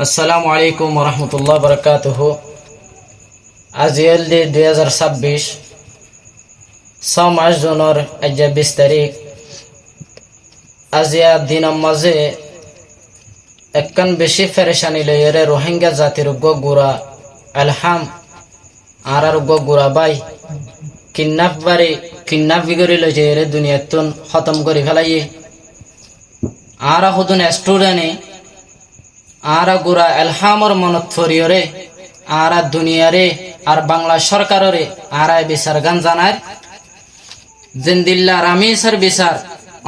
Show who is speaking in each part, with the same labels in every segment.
Speaker 1: আসসালামু আলাইকুম রহমতুল্লাহ বরকাতুহ। আজ এলডি 2026 6 মাস জনের আজ 20 তারিখ। আজিয়া দিনের মাঝে একখান বেশি ফেরেশানি লইরে রোহিঙ্গা জাতির গুড়া আলহাম আর গুড়া বাই কিডন্যাপ করে লইছে এরে দুনিয়াতুন খতম করে ফেলাইয়ে আর হুদুন স্টুডেন্টে আর গুড়া এলহামর মনত ফরিয়রে আর দুনিয়ারে আর বাংলা সরকাররে আর বিচার গান জানার জিন্দিল্লা রামেশ্বর বিচার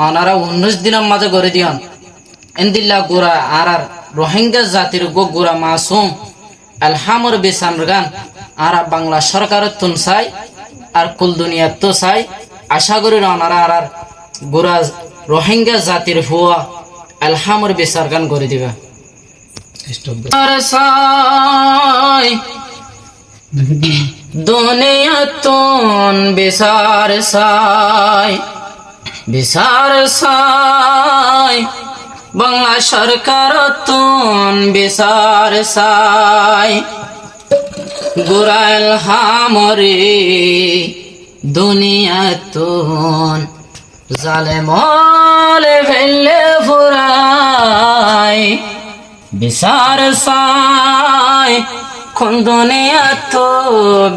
Speaker 1: অনারা 19 দিনের মাঝে করে দিয়ন এন্দিল্লা গুড়া আর রোহিঙ্গা জাতির গুড়া মাসুম এলহামর বিচার গান আর বাংলা সরকারের তুন চাই আর কুল দুনিয়ার তো চাই আশা করি অনারা আর গুড়া রোহিঙ্গা জাতির হুয়া এলহামর বিচার গান করে দিবা। দুনিয়াতুন বিচার সাই বিচার সাই বাংলা সরকার তুন বিচার সাই গুরাইল হামরে দুনিয়াতুন জালেমলে ফেলে ফুরাই বিচার সাই কোন দুনিয়া তো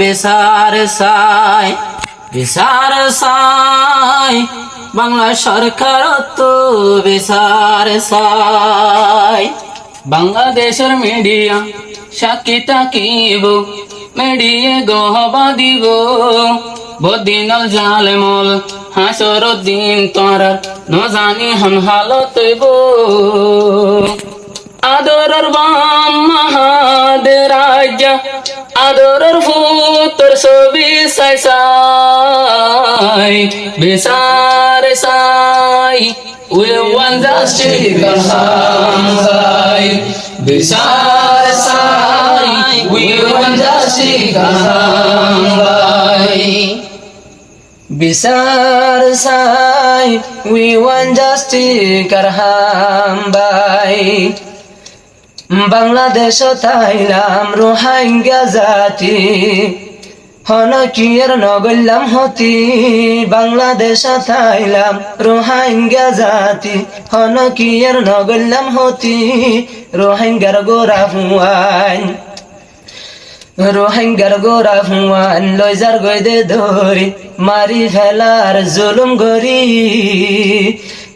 Speaker 1: বিচার সাই বিচার সাই বাংলা সরকার তো বিচার সাই। বাংলাদেশের মিডিয়া সাক্ষী থাকিব মিডিয়া গহবা দিব বদিনল জালেমল হাসর দিন তোর নজানি হন হালত আদরর বাম মাহাদের রাজা আদরর ফুতর ছবি সাই সাই বিচার সাই we want justice সাই বিচার সাই we want justice সাই বিচার সাই we want justice করহাম বাই। বাংলাদেশ তাইলাম রোহিঙ্গা জাতি হন কিয়ের নগল্লাম হতি বাংলাদেশ তাইলাম রোহিঙ্গা জাতি হন কিয়ের নগল্লাম হতি রোহিঙ্গার গোরা হুয়ান লইজার গইদে ধরি মারি ফেলার জুলুম গরি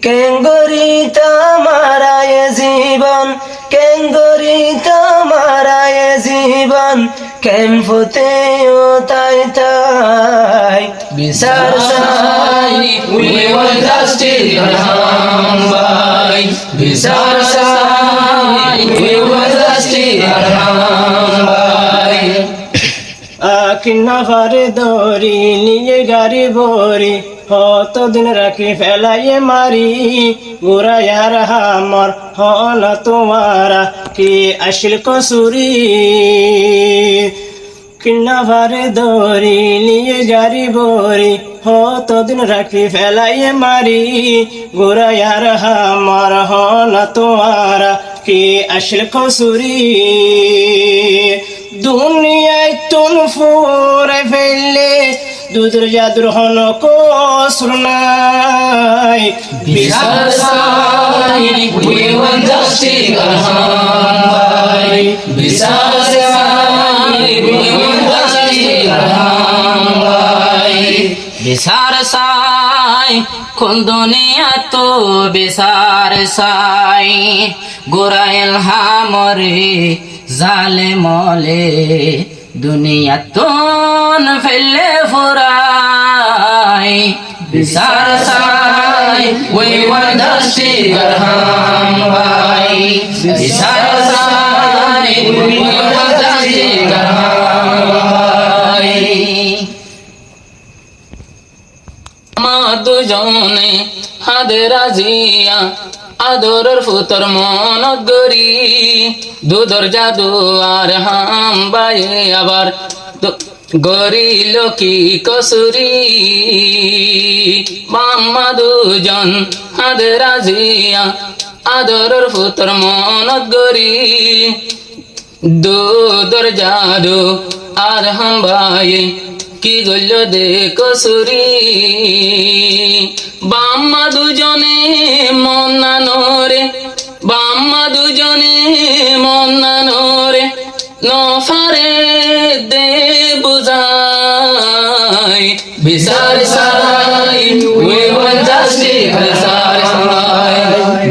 Speaker 1: কেঙ্গরি তামারায় জীবন কেঙ্গরি তামারায় জীবন কেম্পতে ও তাই তাই বিচার সাই we want justice করহাম বাই বিচার সাই we want justice করহাম বাই।
Speaker 2: কিন্নাফারে দরি নিয়ে গাড়ি ভরি কতদিন রাখি ফেলাইয়ে মারি গুরায়ার হামর হল তোমারা কি আসিল কসুরি কিন্নাফারে দরি নিয়ে গাড়ি ভরি কতদিন রাখি ফেলাইয়ে মারি গুরায়ার হামর হল তোমারা কি আসিল কসুরি দুনিয়ায় তুন ফুরে ফেললে দুধের জাদুর হন কসুর নাই
Speaker 1: বিচার সাই we want justice করহাম বাই বিচার সাই we want justice করহাম বাই বিচার সাই কোন দুনিয়া তো বিচার সাই গোরাইল হামরে জালেমলে দুনিয়াতুন ফেলে ফুরাই বিচার সাই we want justice করহাম বাই বিচার সাই we want justice করহাম বাই। মা দুজনে হাদে রাজিয়া আদরের ফুতর মন গরি দুধর জাদু আর হাম বাই আবার গরিল কি কসুরি মাম্মা দুজন হাদে রাজিয়া আদরের পুতর মনত গরি দুদর জাদু আর হাম্বাই কি গল্য দে কসুরি বাম্মা দুজনে মন্নানোরে বাম্মা দুজনে মন্নানোরে নফারে দে বুঝাই বিচার সাই উই ওয়ান্টাস্টি বিচার সাই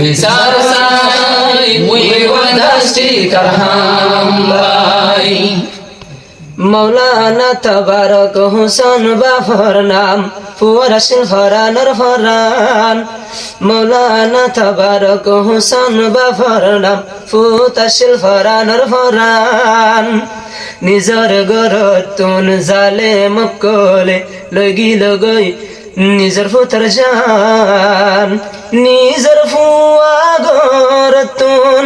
Speaker 1: বিচার সাই উই ওয়ান্টাস্টি করহাম ভাই
Speaker 2: মৌলানা তবারক হোসেন বাফর নাম ফুরাশিল ফরানোর ফরান মৌলানা তবারক হোসেন বাফর নাম ফুতাশিল ফরানোর ফরান নিজর গরতুন জালে মকলে লগি লগই নিজর ফুতর জান নিজর ফুয়া গরতুন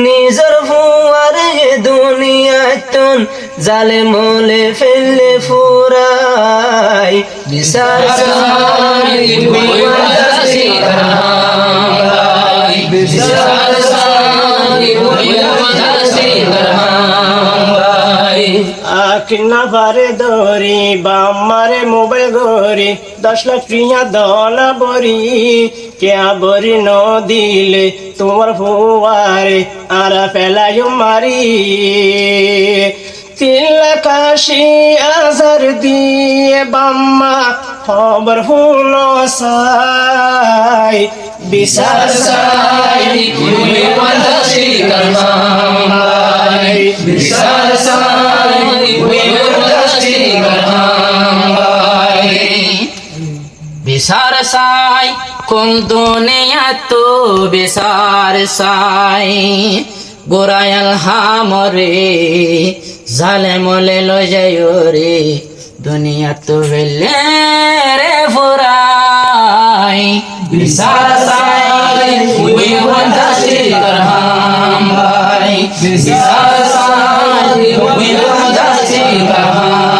Speaker 2: নিজর ফুয়ারে দুনিয়াতুন জালে মলে ফেললে ফুরাই বিচার সাই ওয়ান্টাসি করহাম ভাই বিচার সাই ওয়ান্টাসি করহাম ভাই আকিনা পারে দরি বাম্মারে মোবাইল গরি 10 লাখ প্রিয়া দলা বরি কেয়া বরি ন দিলে তোমার ফুয়ারে আরা ফেলায় মারি 3,80,000 দিয়ে বাম্মা খবর ফুল সাই বিচার সাই
Speaker 1: উই ওয়ান্টাসি করহাম ভাই বিচার সাই উই ওয়ান্টাসি করহাম ভাই বিচার সাই কোন দুনিয়া তো বিচার সাই গোরায়াল হামরে জালেমলে লই যায় রে দুনিয়া তো বেলে রে ফুরাই বিচার সাই উই ওয়ান্টাসি করহাম ভাই বিচার সাই উই ওয়ান্টাসি করহাম